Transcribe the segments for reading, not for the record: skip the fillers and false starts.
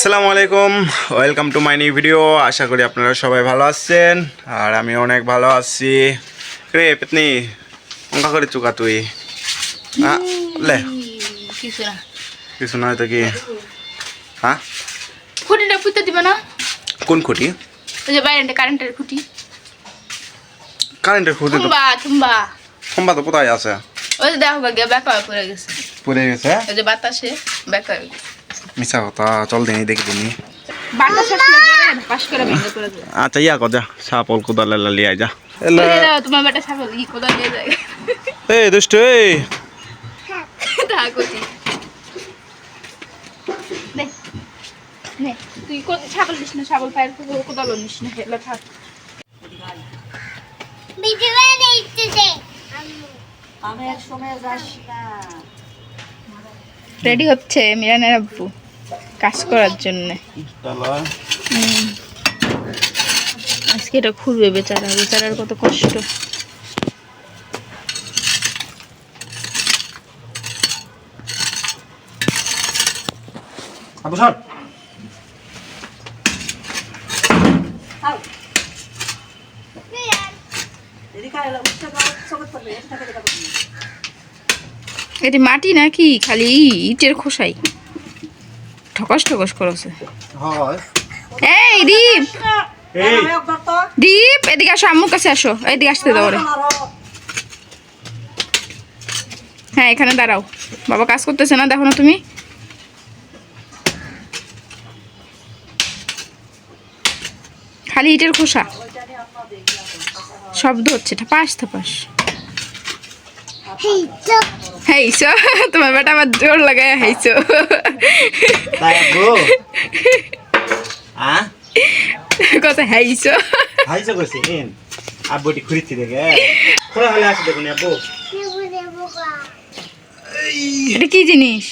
আসসালামু আলাইকুম, welcome to my new video. আশা করি আপনারা সবাই ভালো আছেন আর আমি অনেক ভালো আছি। রে পেতনি অঙ্কা করে চুকা তুই লে কিছু নয় তো কি? হ্যাঁ, খুঁটিটা পুঁতে দিবে না? কোন খুঁটি? ওই যে বাইরে কারেন্টের খুঁটি। কারেন্টের খুঁটি তো খম্বা তো কোথায় আছে? ওই যে দেখো গিয়ে বেকা হয়ে পড়ে গেছে, পড়ে গেছে। ওই যে বাতাসে বেকা হয়ে গেছে। মিছা কথা, চল দিনি দেখি দিনি। বাতাস আসলে পাশ করে ভেঙে পড়ে যায়। আচ্ছা ইয়া কর, যা সাপল কোদাল লিয়ে আয় যা। তোমার বেটা ছাগল ই কোদাল নিয়ে যায়। এই দুষ্ট এই তুই ছাগল নিস না, ছাগল পায়ের কোদাল নিস না, হেলা থাক। রেডি হচ্ছে মিরানের আব্বু কাজ করার জন্য। আজকে এটা খুলবে, বেচারার কত কষ্ট। এটি মাটি নাকি খালি ইটের খোসাই ঠকস ঠকস করছে। এই দীপ, দীপ এদিকে আসো, আম্মুর কাছে আসো, এদিকে আসতে দাও রে। হ্যাঁ এখানে দাঁড়াও, বাবা কাজ করতেছে না, দেখো না তুমি। খালি ইটের খোসা, শব্দ হচ্ছে ঠাপাস ঠাপাস। হেইছো তোমার বেটা আমার জোর লাগায় হেইছো। কথা হেইছো হাইছো কইছি ইন আব্বুটি খুরিতি দেখে খোলা হলে আসে দেখুন আব্বু। এটা কি জিনিস?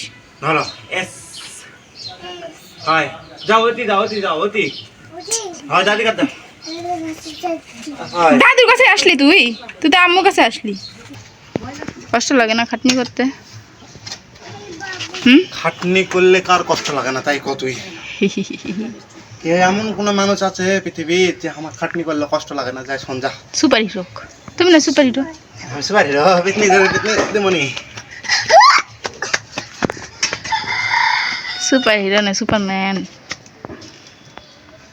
ধরো এস হাই যাও ওতি হ্যাঁ দাদি কাটা। দাদুর কাছে আসলি তুই? তুই তো আম্মুর কাছে আসলি। কষ্ট লাগে না খাটনি করতে? খাটনি করলে কার কষ্ট লাগে না তাই কতই। এমন কোন মানুষ আছে পৃথিবীর যে আমার খাটনি করলে কষ্ট লাগে না? যায় সন্ধ্যা সুপার হিরো তুমি না? সুপার হিরো সুপার হিরো পিতনি দেমনি। সুপার হিরো না সুপারম্যান।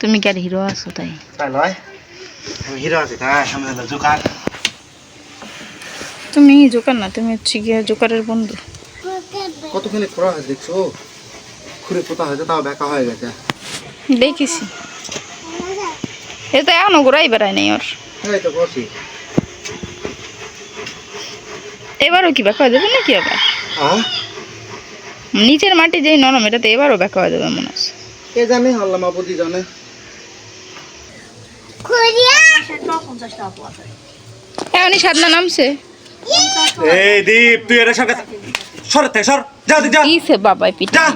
তুমি কি আর হিরো আছো তাই? তাই লয়, আমি হিরো আছি তাই আমি হলো জোকার। তুমি জোকার না, তুমি হচ্ছে গিয়ে জোকারের বন্ধু। কতখানি খোঁড়া হয়েছে দেখছো, খুঁড়ে পোতা হয়েছে তাও বেকা হয়ে গেছে। দেখেছি, এ তো এখনো ঘোরাই বেড়ায় নাই ওর। এই তো করছি। এবারও কি বেকা হয়ে যাবে নাকি আবার? নিচের মাটি যেই নরম, এটা তো এবারও বেকা হয়ে যাবে মনে হচ্ছে। কে জানে, আল্লাহ মাহবুবই জানে। এখনই সাধনা নামছে। এই দীপ তুই এর সর থেকে সর, যা যা কিসে বাবাই পিটা যা।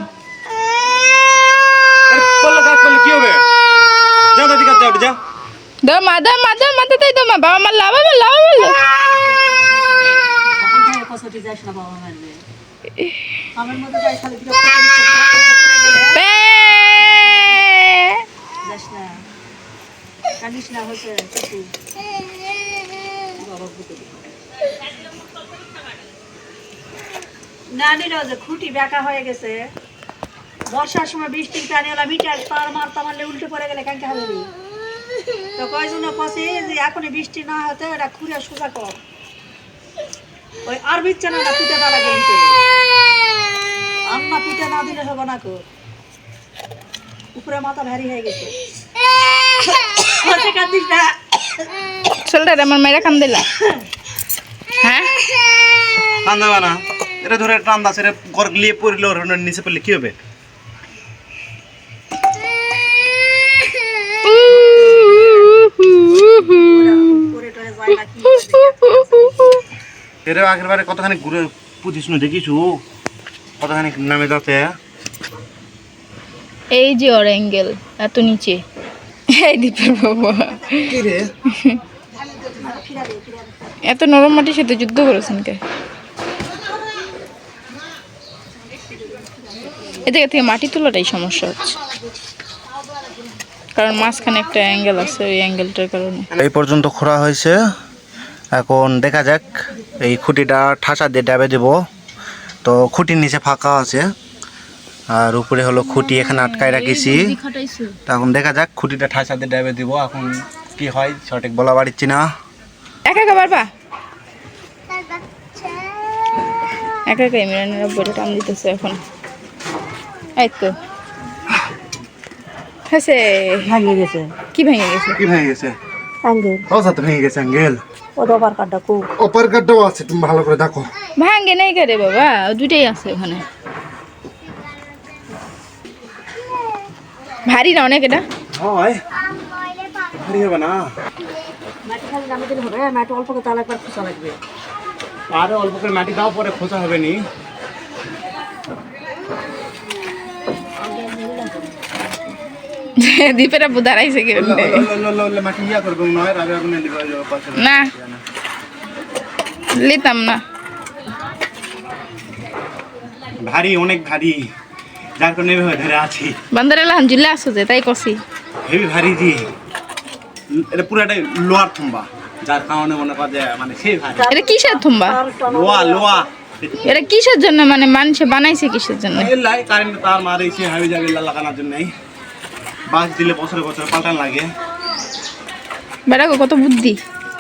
বললে কাজ করলে কি হবে? যা দাদি কাজ যাও যা। দাও মাদা তাই দাও মা, বাবা মার লাভ বললো। খুঁটি বেঁকা হয়ে গেছে, বর্ষার সময় বৃষ্টির পানি হলো মিটার তার মারলে উল্টে পড়ে গেলে কাকে হবে? তো কয়জন কষে যে এখনই বৃষ্টি না হতে এটা খুঁড়ে সোজা কর। ওই আর বিচ্ছে না পিঠে দাঁড়া গেম করে আম্মা পিঠে না দিলে হবে না কো, উপরে মাথা ভারী হয়ে গেছে। চলটা আমার মেয়েরা কান দিলা। হ্যাঁ কান দেবা না, এটা ধরে টান দাস, এটা ঘর গলিয়ে পড়লে ওর নিচে পড়লে কি হবে? এর আগের বারে কতখানি ঘুরে পুজিস না দেখিস কতখানি নামে যাচ্ছে। এই যে ওর অ্যাঙ্গেল এত নিচে। এই দীপের বাবা কি রে, এত নরম মাটির সাথে যুদ্ধ করেছেন কে? এ জায়গা থেকে মাটি তোলাটাই সমস্যা হচ্ছে, কারণ মাঝখানে একটা অ্যাঙ্গেল আছে, ওই অ্যাঙ্গেলটার কারণে। এই পর্যন্ত খোঁড়া হয়েছে, এখন দেখা যাক এই খুঁটিটা ঠাসা দিয়ে ডাবে দেব। তো খুঁটির নিচে ফাঁকা আছে আর উপরে হলো খুঁটি এখানে আটকায় রাখিছি। তো এখন দেখা যাক খুঁটিটা ঠাসা দিয়ে ডাবে দিব, এখন কি হয় সঠিক বলা পারছি না। একা একা পারবা? একা একা ইমরানের বইটা টান দিতেছে এখন। এই তো হয়েছে। ভেঙে গেছে। কি ভেঙে গেছে? কি ভেঙে গেছে? আঙ্গেল। ও তো ভেঙে গেছে আঙ্গেল। ও দবার কাটটা খুব। অপার কাটটাও আছে, তুমি ভালো করে দেখো। ভাঙ্গে নেই করে বাবা, দুইটাই আছে ওখানে। ভারী না অনেক এটা? হয় ভারী হবে না। মাটি খালি নামে দিলে হবে, মাটি অল্প করে তাহলে একবার খোঁচা লাগবে। আর অল্প করে মাটি দাও, পরে খোঁচা হবে নি। দীপেরা বুদারাইছে কি মাটি ইয়া করবে নয়, রাবে আগুনে দিবে না, লিতাম না। ভারী, অনেক ভারী, যার কারণে এভাবে ধরে আছি। বান্দারে লাহান জুলে আসো যে, তাই কছি হেভি ভারী জি। এটা পুরাটাই লোয়ার থম্বা, যার কারণে মনে কর যে মানে সেই ভারী। এটা কিসের থুম্বা? লোয়া লোয়া। এটা কিসের জন্য, মানে মানুষে বানাইছে কিসের জন্য? লাই কারেন্ট তার মারেছে হাবি জাবি লাগানোর জন্যই। বাস দিলে বছরে বছরে পাল্টান লাগে। বেড়া কত বুদ্ধি।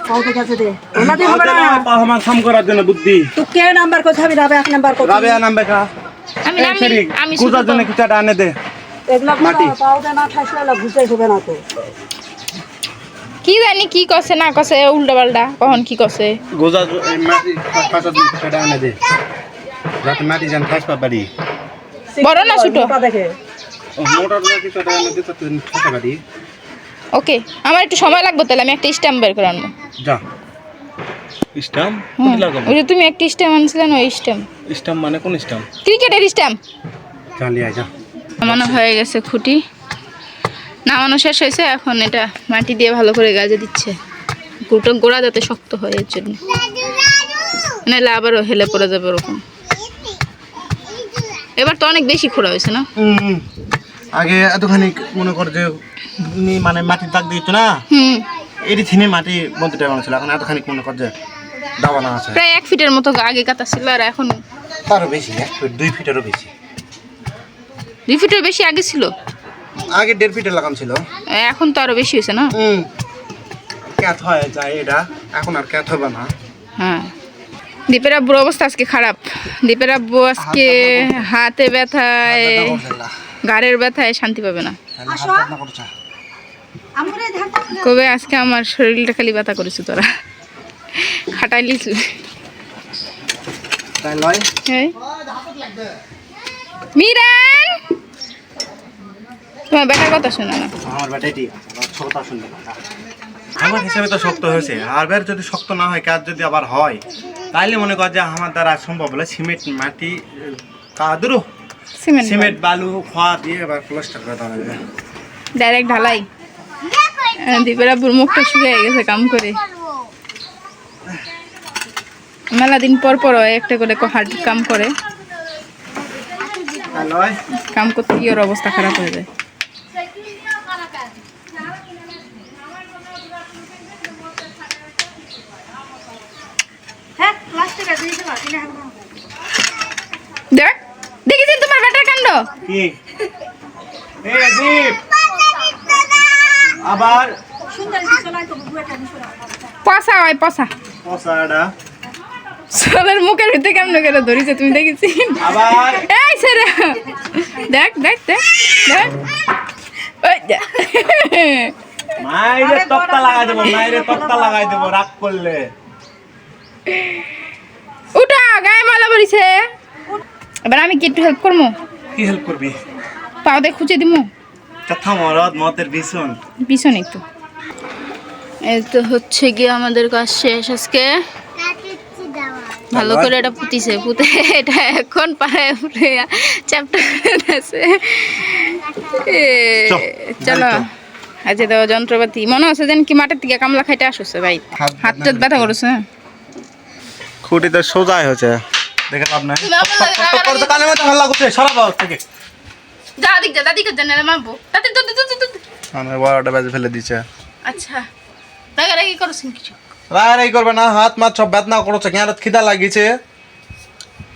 কাউকে কাছে দে। ওনাদের হবে না। পাহমান সাম করার জন্য বুদ্ধি। তুই কে নাম্বার কই যাবি? রাবে এক নাম্বার কই। রাবে নাম বেকা। আমি আমি কুজার জন্য কিটাটা আনে দে। এগুলা মাটি। পাউডার না ঠাসলে ঘুষাই হবে না তো। কি জানি কি কছে না কছে, উল্টা পাল্টা কখন কি কছে। গোজা মাটি পাঁচা দিন কিটাটা আনে দে, যাতে মাটি জান ঠাস পারি। বড় না ছোট? মোটা দেখে। মোটর না কিটাটা আনে দে, তাতে ঠাস পারি। ওকে, আমার একটু সময় লাগবে, তাহলে আমি একটা স্ট্যাম্প বের করে আনবো। যা। স্ট্যাম্প হুম, কোন লাগাবো? ওই যে তুমি একটা স্ট্যাম্প আনছিলে না, ওই স্ট্যাম্প। স্ট্যাম্প মানে কোন স্ট্যাম্প? ক্রিকেটের স্ট্যাম্প। চালিয়ে যা। নামানো হয়ে গেছে খুঁটি, নামানো শেষ হয়েছে। এখন এটা মাটি দিয়ে ভালো করে গাজে দিচ্ছে, গোড়া যাতে শক্ত হয় এর জন্য, নাহলে আবারও হেলে পড়ে যাবে ওরকম। এবার তো অনেক বেশি খোঁড়া হয়েছে না? আগে এতখানি মনে কর যে মানে মাটির দাগ দিয়েছো না, হুম, এটি থিনে মাটি বলতে টাকা ছিল, এখন এতখানি মনে কর যে দাবানা আছে। প্রায় 1 ফিটের মতো আগে কাটা ছিল, আর এখন তারও বেশি, 1 ফিট 2 ফিটেরও বেশি। 2 ফিটের বেশি আগে ছিল, আগে 1.5 ফিটের লাগাম ছিল। এখন তো আরো বেশি হয়েছে না? ক্যাথ হয়ে যায় এটা, এখন আর ক্যাথ হবে না। হ্যাঁ, দীপের আব্বুর অবস্থা আজকে খারাপ। দীপের আব্বু আজকে হাতে ব্যথায়, ঘাড়ের ব্যথায় শান্তি পাবে না। কবে আজকে আমার শরীরটা খালি ব্যথা করেছে, তোরা খাটাইলিস। তাই লয় মিরান, তোমার বেটার কথা শোনা না। আমার বেটাই ঠিক আছে, ছোটটা শুনবে না। আমার হিসাবে তো শক্ত হয়েছে, আর বের যদি শক্ত না হয়, কাজ যদি আবার হয়, তাইলে মনে কর যে আমার দ্বারা সম্ভব হলে সিমেন্ট মাটি কাদুরু সিমেন্ট বালু খোয়া দিয়ে এবার প্লাস্টার করে দেওয়া যাবে। ডাইরেক্ট ঢালাই। দীপের আব্বুর মুখটা শুকিয়ে গেছে কাম করে, মেলা দিন পর পর একটা করে হার্ড কাম করে, কাম করতে গিয়ে ওর অবস্থা খারাপ হয়ে যায়। হ্যাঁ প্লাস্টিক আছে দিতে পারি না এখন। দেখ, দেখেছেন তোমার বেটার কাণ্ড? কি এই দীপ আবার সুন্দর চলাই তো বুয়াটা নিছরা। পসা হয় পসা, পসাড়া সবার মুখের ভিতরে কেমন করে ধরিছে তুমি দেখেছি? আবার এই সেরে দেখ দেখ দেখ দেখ, ওই দেখ। মাইরে তক্তা লাগাই দেব, মাইরে তক্তা লাগাই দেব রাগ করলে। উঠা, গায়ে মালা পড়িছে। এবার আমি কি একটু হেল্প করবো? কি হেল্প করবি? পাওতে খুঁজে দিমু। কথা মরদ মতের ভীষণ পিছনে তো এই তো হচ্ছে গিয়ে আমাদের কাজ শেষ আজকে। ভালো করে এটা পুতিছে, পুঁতে এটা এখন পাড়ায় উঠে চ্যাপ্টার আছে। চলো আজকে দেওয়া যন্ত্রপাতি মনে হচ্ছে যেন কি মাঠের থেকে কামলা খাইতে আসছে ভাই, হাতটা ব্যথা করেছে। খুঁটিতে সোজাই হয়েছে, দেখে লাভ নাই। কানের মধ্যে হাল্লা করছে, সরাব থেকে যা দাদিকে জানে মারবো তাতে তো আমার 12টা বাজে ফেলে দিছে। আচ্ছা রাগারাগি করছেন কিছু? রাই করবে না, হাত মাত সব বেদনা করছে, কেন খিদা লাগিছে।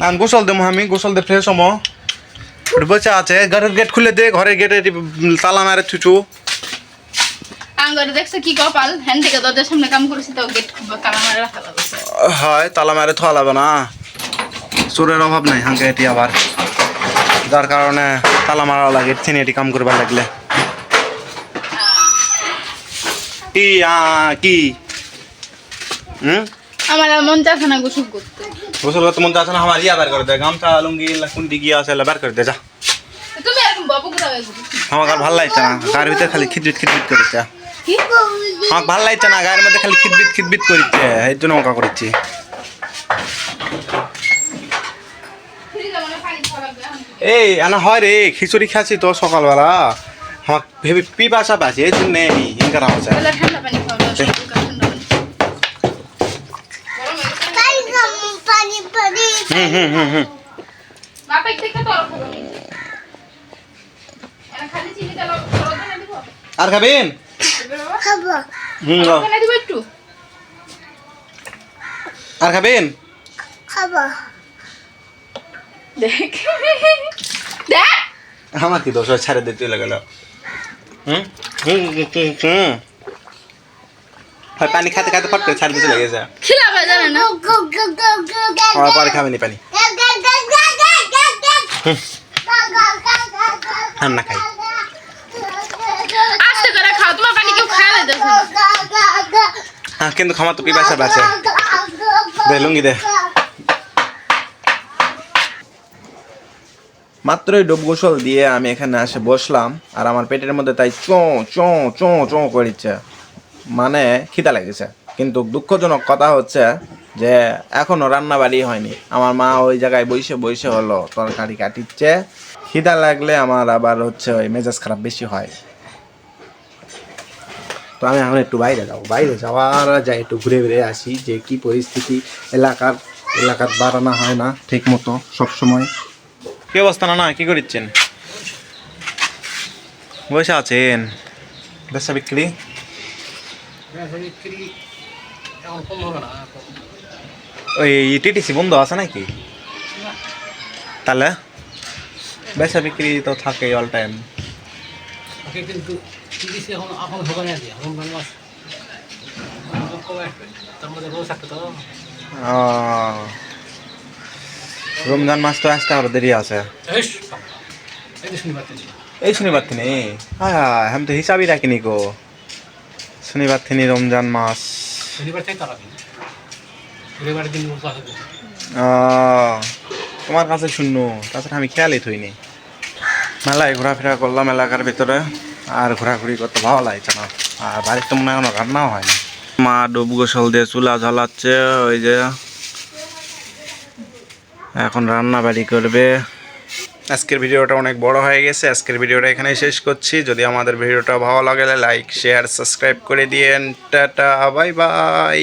আমি গোসল দেবো, আমি গোসল দিয়ে ফ্রেশ হবো। বসে আছে, ঘরের গেট খুলে দে, ঘরের গেটে তালা মারে ছুচু। আঙ্গরে দেখছো কি কপাল, হ্যান থেকে দরজার সামনে কাম করেছি তো গেট তালা মারে রাখা লাগছে। হয় তালা মারে থোয়া লাগবে না, চোরের অভাব নাই হাঁকে এটি আবার, যার কারণে তালা মারা লাগে চিনি এটি কাম করবার লাগলে। কি কি আমার আর মন চাচ্ছে না গোসল করতে। গোসল করতে মন চাচ্ছে না, আমার ইয়া বের করে দে, গামছা লুঙ্গি কুন্ডি গিয়ে আছে বের করে দে যা। তুমি এরকম বাবু কোথাও আমার আর ভালো লাগছে না, গায়ের ভিতরে খালি খিটবিট করেছে। কি আমার ভালো লাগছে না, গায়ের মধ্যে খালি খিটবিট করেছে, এর জন্য ওকা করেছি। এই আনা হয় রে, খিচুড়ি খাচ্ছি তো সকালবেলা, আমার ভেবে পিপাসা পাচ্ছি, এই জন্য ইনকার হচ্ছে। ঠান্ডা পানি খাওয়া ঠান্ডা পানি বাপে থেকে তো খালি চিনি তেল দিব আর খাবেন? খাবো লাও। দিব একটু আর খাবেন? খাবো দেখ দেখ আমার কি দোষ, ছাড়ে দিতে গেল। পানি খাতে খাতে ফট করে ছাড় দিতে লেগেছে। খিলাবা জানে না আমার পরে খাবেনি পানি, আমি না খাই। আস্তে করে খাও, তোমার পানি কেউ খাওয়ালে দেখো হ্যাঁ কিন্তু খামার তো পিপাসা আছে, দে লুঙ্গি দে। মাত্রই ডুব গোসল দিয়ে আমি এখানে এসে বসলাম, আর আমার পেটের মধ্যে তাই চোঁ করিচ্ছে, মানে খিদা লেগেছে। কিন্তু দুঃখজনক কথা হচ্ছে যে এখনো রান্না বাড়ি হয়নি, আমার মা ওই জায়গায় বসে হলো তরকারি কাটিচ্ছে। খিদা লাগলে আমার আবার হচ্ছে ওই মেজাজ খারাপ বেশি হয়। তো আমি এখন একটু বাইরে যাওয়ার যাই, একটু ঘুরে ঘুরে আসি যে কি পরিস্থিতি এলাকার বাড়ানো হয় না ঠিক মতো সবসময়। কি অবস্থা না কি করছেন? বসে আছেন? বেচা বিক্রি ওই টিটিসি বন্ধ আছে নাকি? তাহলে বেচা বিক্রি তো থাকে অল টাইম। কিন্তু এখন হবে না, এখন মাস তার মধ্যে রোজ থাকতো তো। রমজান মাস তো আসতে আরো দেরি আছে। এই শনিবার থেকে হ্যাঁ আমি তো হিসাবই রাখিনি গো, শনিবার থেকে রমজান মাস। শনিবার থেকে তারা রবিবারের দিন তোমার কাছে শূন্য, তাছাড়া আমি খেয়ালই থইনি। মেলায় ঘোরাফেরা করলাম এলাকার ভিতরে, আর ঘোরাঘুরি করতে ভালো লাগছে না, আর বাড়ির তো মনে হয় কোনো রান্নাও হয় না। মা ডুব গোসল দিয়ে চুলা জ্বালাচ্ছে, ওই যে এখন রান্না বাড়ি করবে। আজকের ভিডিওটা অনেক বড় হয়ে গেছে, আজকের ভিডিওটা এখানেই শেষ করছি। যদি আমাদের ভিডিওটা ভালো লাগে লাইক শেয়ার সাবস্ক্রাইব করে দিয়েন। Tata bye bye.